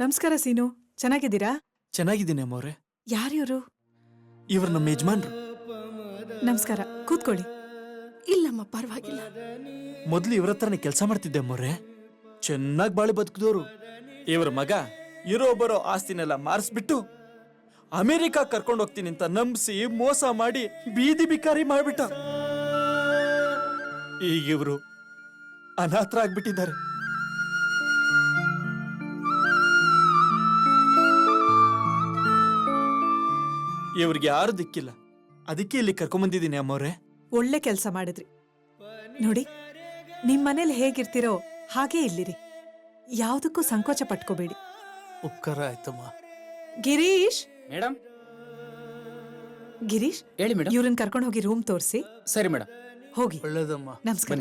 ನಮಸ್ಕಾರ ಸೀನು, ಚೆನ್ನಾಗಿದ್ದೀರಾ? ಚೆನ್ನಾಗಿದ್ದೀನಿ ಅಮ್ಮವ್ರೆ. ಯಾರಿವರು? ಇವ್ರು ನಮ್ಮ ಯಜಮಾನ್ರು. ನಮಸ್ಕಾರ, ಕೂತ್ಕೊಳ್ಳಿ. ಇಲ್ಲಮ್ಮ, ಪರವಾಗಿಲ್ಲ. ಮೊದ್ಲು ಇವ್ರ ಹತ್ರನೇ ಕೆಲಸ ಮಾಡ್ತಿದ್ದೆ ಅಮ್ಮವ್ರೆ. ಚೆನ್ನಾಗಿ ಬಾಳಿ ಬದುಕಿದವರು. ಇವ್ರ ಮಗ ಇರೋ ಬರೋ ಆಸ್ತಿನೆಲ್ಲ ಮಾರಿಸ್ಬಿಟ್ಟು ಅಮೆರಿಕಾ ಕರ್ಕೊಂಡು ಹೋಗ್ತೀನಿ ಅಂತ ನಂಬಿಸಿ ಮೋಸ ಮಾಡಿ ಬೀದಿ ಬಿಕಾರಿ ಮಾಡ್ಬಿಟ್ಟ. ಈಗ ಇವರು ಅನಾಥರಾಗ್ಬಿಟ್ಟಿದ್ದಾರೆ. ಇವ್ರಿಗೆ ಯಾರು ದಿಕ್ಕಿಲ್ಲ, ಅದಕ್ಕೆ ಇಲ್ಲಿ ಕರ್ಕೊಂಬಂದಿದ್ದೀನಿ ಅಮ್ಮವ್ರೆ. ಒಳ್ಳೆ ಕೆಲಸ ಮಾಡಿದ್ರಿ. ನೋಡಿ, ನಿಮ್ ಮನೇಲಿ ಹೇಗಿರ್ತಿರೋ ಹಾಗೇ ಇಲ್ಲಿರಿ. ಯಾವುದಕ್ಕೂ ಸಂಕೋಚ ಪಟ್ಕೋಬೇಡಿ. ಉಪಕಾರ ಆಯ್ತಮ್ಮ. ಗಿರೀಶ್, ಮೇಡಮ್. ಗಿರೀಶ್, ಹೇಳಿ ಮೇಡಮ್. ಇವ್ರನ್ನ ಕರ್ಕೊಂಡು ಹೋಗಿ ರೂಮ್ ತೋರಿಸಿ. ಸರಿ ಮೇಡಮ್. ಹೋಗಿ. ಒಳ್ಳೇದಮ್ಮ. ನಮಸ್ಕಾರ.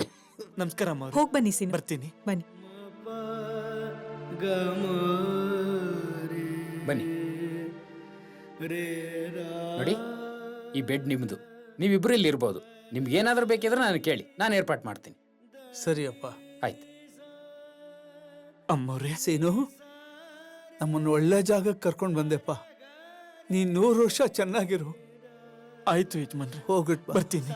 ನಮಸ್ಕಾರ ಅಮ್ಮವ್ರೆ. ಹೋಗ್ ಬನ್ನಿ ಸೀನು. ಬರ್ತೀನಿ. ಬನ್ನಿ ಬನ್ನಿ. ನೋಡಿ, ಈ ಬೆಡ್ ನಿಮ್ದು. ನೀವಿಬ್ರು ಇಲ್ಲಿ ಇರ್ಬೋದು. ನಿಮ್ಗೆ ಏನಾದ್ರೂ ಬೇಕಿದ್ರೆ ನಾನು ಕೇಳಿ, ನಾನು ಏರ್ಪಾಟ್ ಮಾಡ್ತೀನಿ. ಸರಿಯಪ್ಪ. ಆಯ್ತು. ಅಮ್ಮವ್ರೆ, ಸೀನು, ನಮ್ಮನ್ನು ಒಳ್ಳೆ ಜಾಗಕ್ಕೆ ಕರ್ಕೊಂಡು ಬಂದೆಪ್ಪ. ನೀ 100 ವರ್ಷ ಚೆನ್ನಾಗಿರು. ಆಯ್ತು ಯಜಮಾನ್ರೆ, ಹೋಗ್ಬಿಟ್ ಬಾ. ಬರ್ತೀನಿ.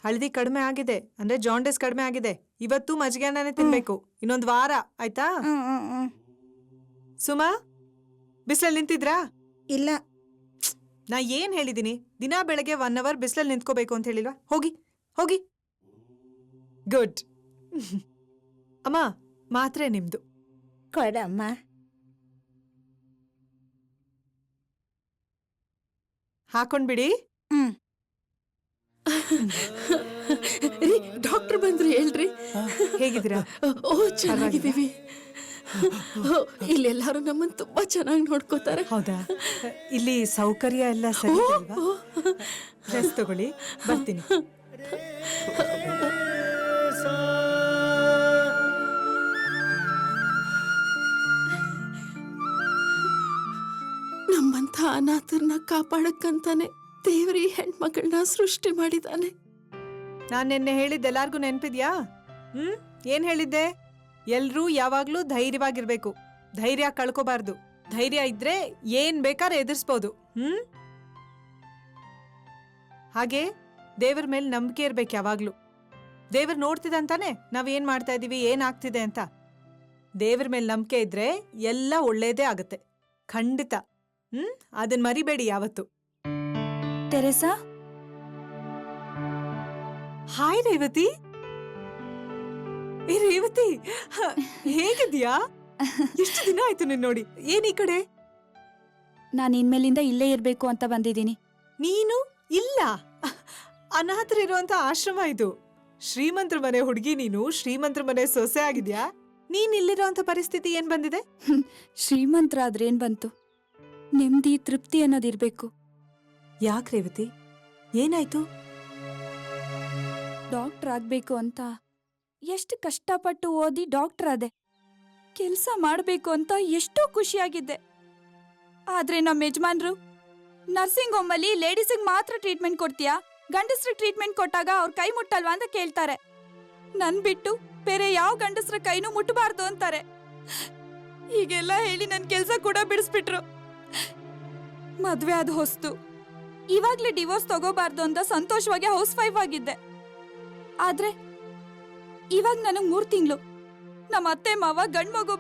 ಹಳದಿ ಕಡಿಮೆ ಆಗಿದೆ, ಅಂದ್ರೆ ಜಾಂಡಿಸ್ ಕಡಿಮೆ ಆಗಿದೆ. ಇವತ್ತು ಮಜ್ಜಿಗೆನೇ ತಿನ್ಬೇಕು, ಇನ್ನೊಂದು ವಾರ ಆಯ್ತಾ? ಸುಮಾ, ಬಿಸಿಲಲ್ಲಿ ನಿಂತಿದ್ರಾ? ಇಲ್ಲ. ನಾ ಏನ್ ಹೇಳಿದೀನಿ? ದಿನಾ ಬೆಳಗ್ಗೆ 1 ಅವರ್ ಬಿಸಿಲಲ್ಲಿ ನಿಂತ್ಕೋಬೇಕು ಅಂತ ಹೇಳಿಲ್ವಾ? ಹೋಗಿ ಹೋಗಿ. ಗುಡ್. ಅಮ್ಮ, ಮಾತ್ರೆ ನಿಮ್ದು. ಕೊಡಮ್ಮ. ಹಾಕೊಂಡ್ಬಿಡಿ. ರೀ, ಡಾಕ್ಟರ್ ಬಂದ್ರು, ಹೇಳ್ರಿ. ಹೇಗಿದ್ದೀರಾ? ಓ, ಚೆನ್ನಾಗಿದ್ದೀವಿ. ಇಲ್ಲೆಲ್ಲಾರು ನಮ್ಮನ್ನ ತುಂಬಾ ಚೆನ್ನಾಗಿ ನೋಡ್ಕೋತಾರೆ. ಹೌದಾ? ಇಲ್ಲಿ ಸೌಕರ್ಯ ಎಲ್ಲ ಸರಿ ಅಲ್ವಾ? ರೆಸ್ಟ್ ತಗೊಳ್ಳಿ, ಬರ್ತೀನಿ. ನಮ್ಮಂಥ ಅನಾಥರನ್ನ ಕಾಪಾಡಕ್ಕಂತಾನೆ ದೇವರಿ ಹೆಣ್ಮಗಳನ್ನ ಸೃಷ್ಟಿ ಮಾಡಿದಾನೆ. ನಾನ್ ನಿನ್ನೆ ಹೇಳಿದ್ದೆಲ್ಲಾರ್ಗು ನೆನ್ಪಿದ್ಯಾ? ಏನ್ ಹೇಳಿದ್ದೆ? ಎಲ್ರೂ ಯಾವಾಗ್ಲೂ ಧೈರ್ಯವಾಗಿರ್ಬೇಕು, ಧೈರ್ಯ ಕಳ್ಕೋಬಾರ್ದು. ಧೈರ್ಯ ಇದ್ರೆ ಏನ್ ಬೇಕಾದ್ರೆ ಎದುರಿಸ್ಬೋದು. ಹಾಗೆ ದೇವ್ರ ಮೇಲೆ ನಂಬಿಕೆ ಇರ್ಬೇಕು ಯಾವಾಗ್ಲೂ. ದೇವ್ರ ನೋಡ್ತಿದಂತಾನೆ ನಾವೇನ್ ಮಾಡ್ತಾ ಇದೀವಿ, ಏನ್ ಆಗ್ತಿದೆ ಅಂತ. ದೇವ್ರ ಮೇಲೆ ನಂಬಿಕೆ ಇದ್ರೆ ಎಲ್ಲ ಒಳ್ಳೇದೇ ಆಗತ್ತೆ, ಖಂಡಿತ. ಅದನ್ ಮರಿಬೇಡಿ ಯಾವತ್ತು. Theresa, hi Revathi. ಏ ರೇವತಿ, ಹೇಗಿದ್ಯಾ? ಎಷ್ಟು ದಿನ ಆಯ್ತು ನಿನ್ ನೋಡಿ. ಏನ್ ಈ ಕಡೆ? ನಾನು ಇನ್ಮೇಲಿಂದ ಇಲ್ಲೇ ಇರ್ಬೇಕು ಅಂತ ಬಂದಿದ್ದೀನಿ. ನೀನು ಇಲ್ಲ, ಅನಾಥರಿರುವಂತ ಆಶ್ರಮ ಇದು. ಶ್ರೀಮಂತರ ಮನೆ ಹುಡುಗಿ ನೀನು, ಶ್ರೀಮಂತರ ಮನೆ ಸೊಸೆ ಆಗಿದ್ಯಾ? ನೀನ್ ಇಲ್ಲಿರೋಂಥ ಪರಿಸ್ಥಿತಿ ಏನ್ ಬಂದಿದೆ? ಶ್ರೀಮಂತರಾದ್ರೇನ್ ಬಂತು, ನೆಮ್ಮದಿ ತೃಪ್ತಿ ಅನ್ನೋದಿರ್ಬೇಕು. ಯಾಕೆ ರೇವತಿ, ಏನಾಯ್ತು? ಡಾಕ್ಟರ್ ಆಗ್ಬೇಕು ಅಂತ ಎಷ್ಟು ಕಷ್ಟಪಟ್ಟು ಓದಿ ಡಾಕ್ಟರ್ ಆದೆ. ಕೆಲ್ಸ ಮಾಡ್ಬೇಕು ಅಂತ ಎಷ್ಟೋ ಖುಷಿಯಾಗಿದ್ದೆ. ಆದ್ರೆ ನಮ್ಮ ಯಜಮಾನ್ರು, ನರ್ಸಿಂಗ್ ಹೋಮಲ್ಲಿ ಲೇಡೀಸಿಗೆ ಮಾತ್ರ ಟ್ರೀಟ್ಮೆಂಟ್ ಕೊಡ್ತೀಯಾ, ಗಂಡಸ್ರಿಗೆ ಟ್ರೀಟ್ಮೆಂಟ್ ಕೊಟ್ಟಾಗ ಅವ್ರ ಕೈ ಮುಟ್ಟಲ್ವಾ ಅಂತ ಕೇಳ್ತಾರೆ. ನನ್ ಬಿಟ್ಟು ಬೇರೆ ಯಾವ ಗಂಡಸ್ರ ಕೈನೂ ಮುಟ್ಟಬಾರ್ದು ಅಂತಾರೆ. ಹೀಗೆಲ್ಲ ಹೇಳಿ ನನ್ ಕೆಲ್ಸ ಕೂಡ ಬಿಡಿಸ್ಬಿಟ್ರು. ಮದ್ವೆ ಆದ ಹೊಸ್ತು, ಇವಾಗ್ಲೇ ಡಿವೋರ್ಸ್ ತಗೋಬಾರ್ದು ಅಂತ ಸಂತೋಷವಾಗಿ ಹೌಸ್ ವೈಫ್ ಆಗಿದ್ದೆ. ಆದ್ರೆ ಇವಾಗ ನನಗ್ 3 ತಿಂಗಳು. ನಮ್ಮ ಅತ್ತೆ ಮಾವ ಗಂಡ್ಮಗು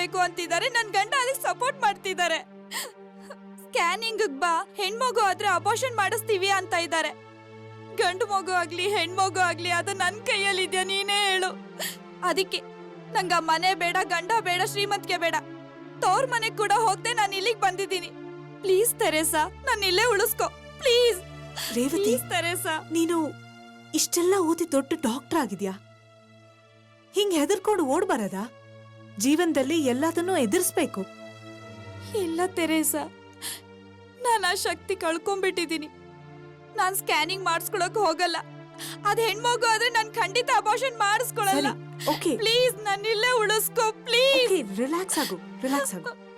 ಬೇಕು ಅಂತಿದ್ದಾರೆ. ನನ್ ಗಂಡ ಅದಕ್ಕೆ ಸಪೋರ್ಟ್ ಮಾಡ್ತಿದ್ದಾರೆ. ಸ್ಕ್ಯಾನಿಂಗ್ ಬಾ, ಹೆಣ್ಮಗು ಆದ್ರೆ ಅಬೋಷನ್ ಮಾಡಿಸ್ತೀವಿ ಅಂತ ಇದ್ದಾರೆ. ಗಂಡು ಮಗು ಆಗ್ಲಿ ಹೆಣ್ಮಗು ಆಗ್ಲಿ ಅದು ನನ್ ಕೈಯಲ್ಲಿದ್ಯಾ, ನೀನೇ ಹೇಳು. ಅದಕ್ಕೆ ನಂಗ ಮನೆ ಬೇಡ, ಗಂಡ ಬೇಡ, ಶ್ರೀಮಂತಿಗೆ ಬೇಡ. ತವ್ರ ಮನೆಗ್ ಕೂಡ ಹೋಗ್ದೆ ನಾನು ಇಲ್ಲಿಗೆ ಬಂದಿದ್ದೀನಿ. ಪ್ಲೀಸ್ ತೆರೇಸಾ, ನನ್ನ ಇಲ್ಲೇ ಉಳಿಸ್ಕೊ ಪ್ಲೀಸ್. ರೇವತಿ, ತೆರೇಸಾ, ನೀನು ಇಷ್ಟೆಲ್ಲ ಓದಿ ದೊಡ್ಡ ಡಾಕ್ಟರ್ ಆಗಿದ್ಯಾ? ಹಿಂಗ್ ಹೆದರ್ಕೊಂಡು ಓಡ್ಬಾರದ? ಜೀವನದಲ್ಲಿ ಎಲ್ಲದನ್ನೂ ಎದುರಿಸ್ಬೇಕು. ಇಲ್ಲ ತೆರೇಸಾ, ನಾನು ಆ ಶಕ್ತಿ ಕಳ್ಕೊಂಡ್ಬಿಟ್ಟಿದ್ದೀನಿ. ನಾನ್ ಸ್ಕ್ಯಾನಿಂಗ್ ಮಾಡಿಸ್ಕೊಳಕ್ ಹೋಗಲ್ಲ. ಅದ್ ಹೆಣ್ಮಗು ಆದ್ರೆ ನಾನ್ ಖಂಡಿತ ಅಬೋಷನ್ ಮಾಡಿಸ್ಕೊಳಲ್ಲ. ಓಕೆ ಪ್ಲೀಸ್ ನನ್ನ ಇಲ್ಲೇ ಉಳಿಸ್ಕೋ ಪ್ಲೀಸ್. ರಿಲ್ಯಾಕ್ಸ್ ಆಗು.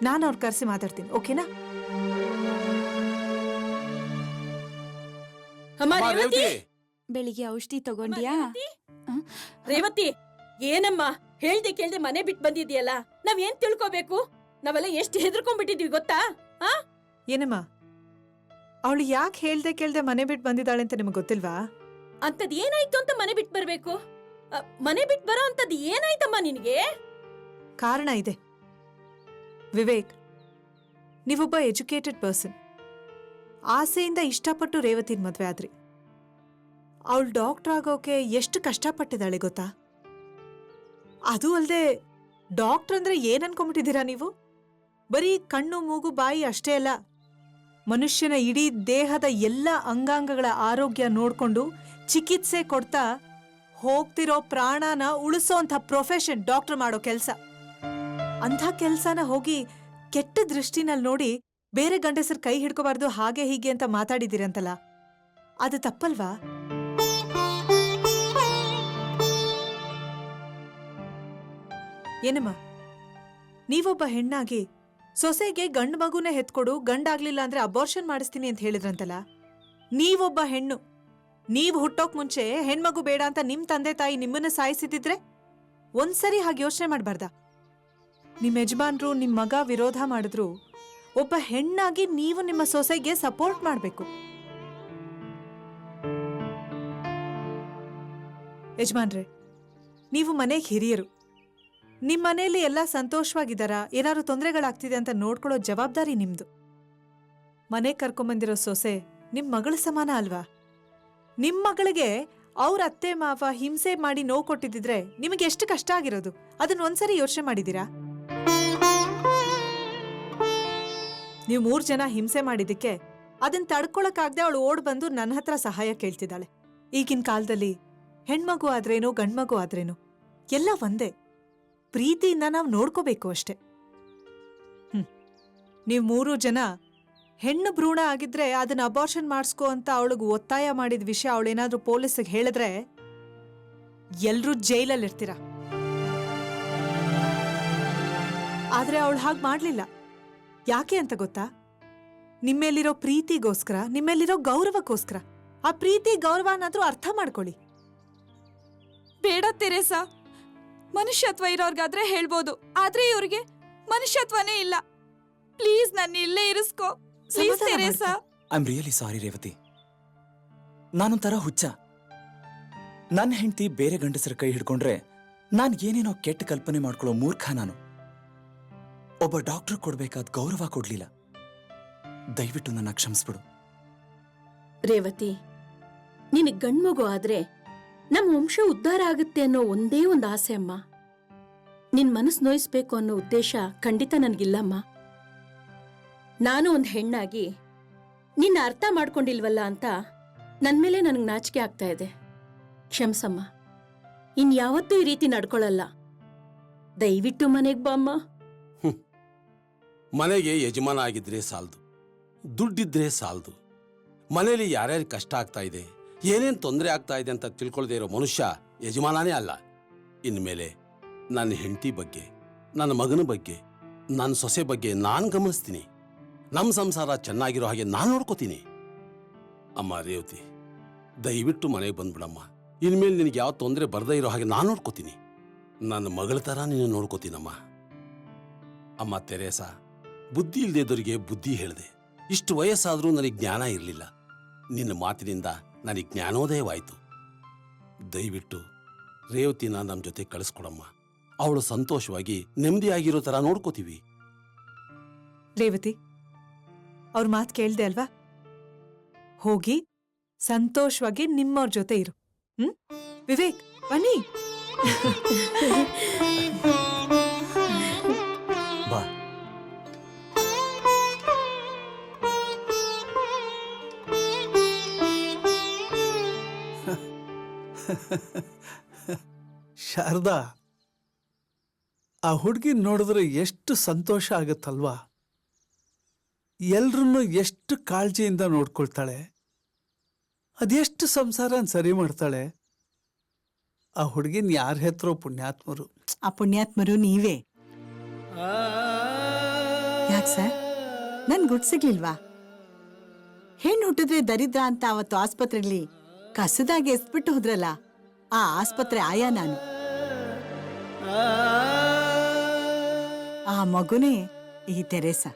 ನಾನು ಅವ್ರ ಕರೆಸಿ ಮಾತಾಡ್ತೀನಿ, ಓಕೆನಾ? ಅಮ್ಮ ರೇವತಿ, ಬೆಳಿಗ್ಗೆ ಔಷಧಿ ತಗೊಂಡ್ಯಾ? ರೇವತಿ ಏನಮ್ಮ ಹೇಳ್ದೆ ಕೇಳ್ದೆ ಮನೆ ಬಿಟ್ಟು ಬಂದಿದ್ಯಲ್ಲ, ನಾವ್ ಏನ್ ತಿಳ್ಕೋಬೇಕು? ನಾವೆಲ್ಲ ಎಷ್ಟು ಹೆದರ್ಕೊಂಡ್ಬಿಟ್ಟಿದ್ವಿ ಗೊತ್ತಾ? ಏನಮ್ಮ, ಅವಳು ಯಾಕೆ ಹೇಳ್ದೆ ಕೇಳ್ದೆ ಮನೆ ಬಿಟ್ಟು ಬಂದಿದ್ದಾಳೆ ಅಂತ ನಿಮ್ಗೆ ಗೊತ್ತಿಲ್ವಾ? ಅಂತದ್ ಏನಾಯ್ತು ಅಂತ ಮನೆ ಬಿಟ್ಟು ಬರ್ಬೇಕು? ಮನೆ ಬಿಟ್ಟು ಬರೋ ಅಂತದ್ ಏನಾಯ್ತಮ್ಮ ನಿನ್ಗೆ? ಕಾರಣ ಇದೆ ವಿವೇಕ್. ನೀವೊಬ್ಬ educated person. ಆಸೆಯಿಂದ ಇಷ್ಟಪಟ್ಟು ರೇವತಿನ ಮದ್ವೆ ಆದ್ರಿ. ಅವಳು ಡಾಕ್ಟರ್ ಆಗೋಕೆ ಎಷ್ಟು ಕಷ್ಟಪಟ್ಟಿದ್ದಾಳೆ ಗೊತ್ತಾ? ಅದು ಅಲ್ಲದೆ ಡಾಕ್ಟರ್ ಅಂದ್ರೆ ಏನ್ ಅನ್ಕೊಂಬಿಟ್ಟಿದ್ದೀರಾ ನೀವು? ಬರೀ ಕಣ್ಣು ಮೂಗು ಬಾಯಿ ಅಷ್ಟೇ ಅಲ್ಲ, ಮನುಷ್ಯನ ಇಡೀ ದೇಹದ ಎಲ್ಲ ಅಂಗಾಂಗಗಳ ಆರೋಗ್ಯ ನೋಡ್ಕೊಂಡು ಚಿಕಿತ್ಸೆ ಕೊಡ್ತಾ ಹೋಗ್ತಿರೋ ಪ್ರಾಣನ ಉಳಿಸೋಂಥ ಪ್ರೊಫೆಷನ್ ಡಾಕ್ಟರ್ ಮಾಡೋ ಕೆಲ್ಸ. ಅಂಥ ಕೆಲ್ಸನ ಹೋಗಿ ಕೆಟ್ಟ ದೃಷ್ಟಿನಲ್ಲಿ ನೋಡಿ ಬೇರೆ ಗಂಡಸರ್ ಕೈ ಹಿಡ್ಕೋಬಾರ್ದು ಹಾಗೆ ಹೀಗೆ ಅಂತ ಮಾತಾಡಿದಿರಂತಲ್ಲ, ಅದು ತಪ್ಪಲ್ವಾ? ಏನಮ್ಮ, ನೀವೊಬ್ಬ ಹೆಣ್ಣಾಗಿ ಸೊಸೆಗೆ ಗಂಡು ಮಗುನೇ ಹೆತ್ಕೊಡು, ಗಂಡಾಗ್ಲಿಲ್ಲ ಅಂದ್ರೆ ಅಬೋರ್ಷನ್ ಮಾಡಿಸ್ತೀನಿ ಅಂತ ಹೇಳಿದ್ರಂತಲ್ಲ. ನೀವೊಬ್ಬ ಹೆಣ್ಣು, ನೀವು ಹುಟ್ಟೋಕ್ ಮುಂಚೆ ಹೆಣ್ಮಗು ಬೇಡ ಅಂತ ನಿಮ್ ತಂದೆ ತಾಯಿ ನಿಮ್ಮನ್ನ ಸಾಯಿಸಿದ್ರೆ ಒಂದ್ಸರಿ ಹಾಗೆ ಯೋಚನೆ ಮಾಡ್ಬಾರ್ದ? ನಿಮ್ ಯಜಮಾನ್ರು ನಿಮ್ ಮಗ ವಿರೋಧ ಮಾಡಿದ್ರು ಒಬ್ಬ ಹೆಣ್ಣಾಗಿ ನೀವು ನಿಮ್ಮ ಸೊಸೆಗೆ ಸಪೋರ್ಟ್ ಮಾಡ್ಬೇಕು. ಯಜಮಾನ್ರೆ, ನೀವು ಮನೆಗೆ ಹಿರಿಯರು. ನಿಮ್ ಮನೆಯಲ್ಲಿ ಎಲ್ಲ ಸಂತೋಷವಾಗಿದ್ದಾರಾ, ಏನಾದ್ರು ತೊಂದರೆಗಳಾಗ್ತಿದೆ ಅಂತ ನೋಡ್ಕೊಳ್ಳೋ ಜವಾಬ್ದಾರಿ ನಿಮ್ದು. ಮನೆ ಕರ್ಕೊಂಬಂದಿರೋ ಸೊಸೆ ನಿಮ್ ಮಗಳ ಸಮಾನ ಅಲ್ವಾ? ನಿಮ್ ಮಗಳಿಗೆ ಅವ್ರ ಅತ್ತೆ ಮಾವ ಹಿಂಸೆ ಮಾಡಿ ನೋವು ಕೊಟ್ಟಿದ್ರೆ ನಿಮಗೆ ಎಷ್ಟು ಕಷ್ಟ ಆಗಿರೋದು, ಅದನ್ನ ಒಂದ್ಸರಿ ಯೋಚನೆ ಮಾಡಿದೀರಾ? ನೀವು 3 ಜನ ಹಿಂಸೆ ಮಾಡಿದ್ದಕ್ಕೆ ಅದನ್ನ ತಡ್ಕೊಳಕ್ಕಾಗ್ದೆ ಅವಳು ಓಡ್ ಬಂದು ನನ್ನ ಹತ್ರ ಸಹಾಯ ಕೇಳ್ತಿದ್ದಾಳೆ. ಈಗಿನ ಕಾಲದಲ್ಲಿ ಹೆಣ್ಮಗು ಆದ್ರೇನು ಗಂಡ್ಮಗು ಆದ್ರೇನು ಎಲ್ಲ ಒಂದೇ. ಪ್ರೀತಿಯಿಂದ ನಾವು ನೋಡ್ಕೋಬೇಕು ಅಷ್ಟೆ. ನೀವು 3 ಜನ ಹೆಣ್ಣು ಭ್ರೂಣ ಆಗಿದ್ರೆ ಅದನ್ನ ಅಬಾರ್ಷನ್ ಮಾಡಿಸ್ಕೋ ಅಂತ ಅವಳಿಗೆ ಒತ್ತಾಯ ಮಾಡಿದ ವಿಷಯ ಅವಳೇನಾದ್ರೂ ಪೊಲೀಸಿಗೆ ಹೇಳಿದ್ರೆ ಎಲ್ರೂ ಜೈಲಲ್ಲಿರ್ತೀರ. ಆದ್ರೆ ಅವಳು ಹಾಗೆ ಮಾಡ್ಲಿಲ್ಲ. ಯಾಕೆ ಅಂತ ಗೊತ್ತಾ? ನಿಮ್ಮೇಲಿರೋ ಪ್ರೀತಿಗೋಸ್ಕರ, ನಿಮ್ಮೇಲಿರೋ ಗೌರವಕ್ಕೋಸ್ಕರ. ಆ ಪ್ರೀತಿ ಗೌರವನಾದ್ರೂ ಅರ್ಥ ಮಾಡ್ಕೊಳ್ಳಿ. ಬೇಡ ತೆರೇಸಾ, ಮನುಷ್ಯತ್ವ ಇರೋರ್ಗಾದ್ರೆ ಹೇಳ್ಬೋದು, ಆದ್ರೆ ಇವ್ರಿಗೆ ಮನುಷ್ಯತ್ವನೇ ಇಲ್ಲ. ಪ್ಲೀಸ್ ನನ್ನ ಇಲ್ಲೇ ಇರಿಸ್ಕೋ please Teresa. I am really sorry Revathi. ನಾನೊಂಥರ ಹುಚ್ಚ. ನನ್ನ ಹೆಂಡತಿ ಬೇರೆ ಗಂಡಸರ ಕೈ ಹಿಡ್ಕೊಂಡ್ರೆ ನಾನು ಏನೇನೋ ಕೆಟ್ಟ ಕಲ್ಪನೆ ಮಾಡ್ಕೊಳ್ಳೋ ಮೂರ್ಖ ನಾನು. ಒಬ್ಬ ಡಾಕ್ಟರ್ ಕೊಡ್ಬೇಕಾದ ಗೌರವ ಕೊಡ್ಲಿಲ್ಲ. ದಯವಿಟ್ಟು ನನ್ನ ಕ್ಷಮಿಸ್ಬಿಡು. ರೇವತಿ, ನಿನಗ್ ಗಂಡ್ಮಗು ಆದ್ರೆ ನಮ್ಮ ವಂಶ ಉದ್ಧಾರ ಆಗುತ್ತೆ ಅನ್ನೋ ಒಂದೇ ಒಂದು ಆಸೆ ಅಮ್ಮ. ನಿನ್ ಮನಸ್ಸು ನೋಯಿಸ್ಬೇಕು ಅನ್ನೋ ಉದ್ದೇಶ ಖಂಡಿತ ನನ್ಗಿಲ್ಲಮ್ಮ. ನಾನು ಒಂದ್ ಹೆಣ್ಣಾಗಿ ನಿನ್ನ ಅರ್ಥ ಮಾಡ್ಕೊಂಡಿಲ್ವಲ್ಲ ಅಂತ ನನ್ಮೇಲೆ ನನಗ್ ನಾಚಿಕೆ ಆಗ್ತಾ ಇದೆ. ಕ್ಷಮ್ಸಮ್ಮ, ಇನ್ಯಾವತ್ತೂ ಈ ರೀತಿ ನಡ್ಕೊಳಲ್ಲ. ದಯವಿಟ್ಟು ಮನೆಗ್ ಬಾಮ್ಮ. ಮನೆಗೆ ಯಜಮಾನ ಆಗಿದ್ರೆ ಸಾಲದು, ದುಡ್ಡಿದ್ರೆ ಸಾಲದು. ಮನೆಯಲ್ಲಿ ಯಾರ್ಯಾರು ಕಷ್ಟ ಆಗ್ತಾ ಇದೆ, ಏನೇನು ತೊಂದರೆ ಆಗ್ತಾ ಇದೆ ಅಂತ ತಿಳ್ಕೊಳ್ದೇ ಇರೋ ಮನುಷ್ಯ ಯಜಮಾನನೇ ಅಲ್ಲ. ಇನ್ಮೇಲೆ ನನ್ನ ಹೆಂಡತಿ ಬಗ್ಗೆ, ನನ್ನ ಮಗನ ಬಗ್ಗೆ, ನನ್ನ ಸೊಸೆ ಬಗ್ಗೆ ನಾನು ಗಮನಿಸ್ತೀನಿ. ನಮ್ಮ ಸಂಸಾರ ಚೆನ್ನಾಗಿರೋ ಹಾಗೆ ನಾನು ನೋಡ್ಕೋತೀನಿ. ಅಮ್ಮ ರೇವತಿ, ದಯವಿಟ್ಟು ಮನೆಗೆ ಬಂದ್ಬಿಡಮ್ಮ. ಇನ್ಮೇಲೆ ನಿನಗೆ ಯಾವ ತೊಂದರೆ ಬರದೇ ಇರೋ ಹಾಗೆ ನಾನು ನೋಡ್ಕೋತೀನಿ. ನನ್ನ ಮಗಳ ಥರ ನೀನು ನೋಡ್ಕೋತೀನಮ್ಮ. ಅಮ್ಮ ತೆರೇಸಾ, ಬುದ್ಧಿ ಇಲ್ದೇದವರಿಗೆ ಬುದ್ಧಿ ಹೇಳಿದೆ. ಇಷ್ಟು ವಯಸ್ಸಾದರೂ ನನಗೆ ಜ್ಞಾನ ಇರಲಿಲ್ಲ. ನಿನ್ನ ಮಾತಿನಿಂದ ನನಗೆ ಜ್ಞಾನೋದಯವಾಯಿತು. ದಯವಿಟ್ಟು ರೇವತಿನ ನಮ್ಮ ಜೊತೆ ಕಳಿಸ್ಕೊಡಮ್ಮ. ಅವಳು ಸಂತೋಷವಾಗಿ ನೆಮ್ಮದಿಯಾಗಿರೋ ಥರ ನೋಡ್ಕೋತೀವಿ. ರೇವತಿ, ಅವ್ರ ಮಾತು ಕೇಳ್ದೆ ಅಲ್ವಾ? ಹೋಗಿ ಸಂತೋಷವಾಗಿ ನಿಮ್ಮವ್ರ ಜೊತೆ ಇರು. ವಿವೇಕ್, ಬನ್ನಿ. ಬಾ. ಶಾರದಾ, ಆ ಹುಡುಗಿ ನೋಡಿದ್ರೆ ಎಷ್ಟು ಸಂತೋಷ ಆಗತ್ತಲ್ವಾ? ಎಲ್ರನ್ನೂ ಎಷ್ಟು ಕಾಳಜಿಯಿಂದ ನೋಡ್ಕೊಳ್ತಾಳೆ, ಅದೆಷ್ಟು ಸಂಸಾರ ಸರಿ ಮಾಡ್ತಾಳೆ. ಆ ಹುಡುಗಿನ ಯಾರ ಹೆತ್ತರೋ ಪುಣ್ಯಾತ್ಮರು. ಆ ಪುಣ್ಯಾತ್ಮರು ನೀವೇ. ಯಾಕೆ ಸರ್ ನನ್ ಗುಡ್ ಸಿಗ್ಲಿಲ್ವಾ? ಹೆಣ್ಣು ಹುಟ್ಟಿದ್ರೆ ದರಿದ್ರ ಅಂತ ಅವತ್ತು ಆಸ್ಪತ್ರೆಯಲ್ಲಿ ಕಸದಾಗಿ ಎಸ್ಬಿಟ್ಟು ಹೋದ್ರಲ್ಲ, ಆ ಆಸ್ಪತ್ರೆ ಆಯಾ ನಾನು. ಆ ಮಗುನೇ ಈ ತೆರೇಸ.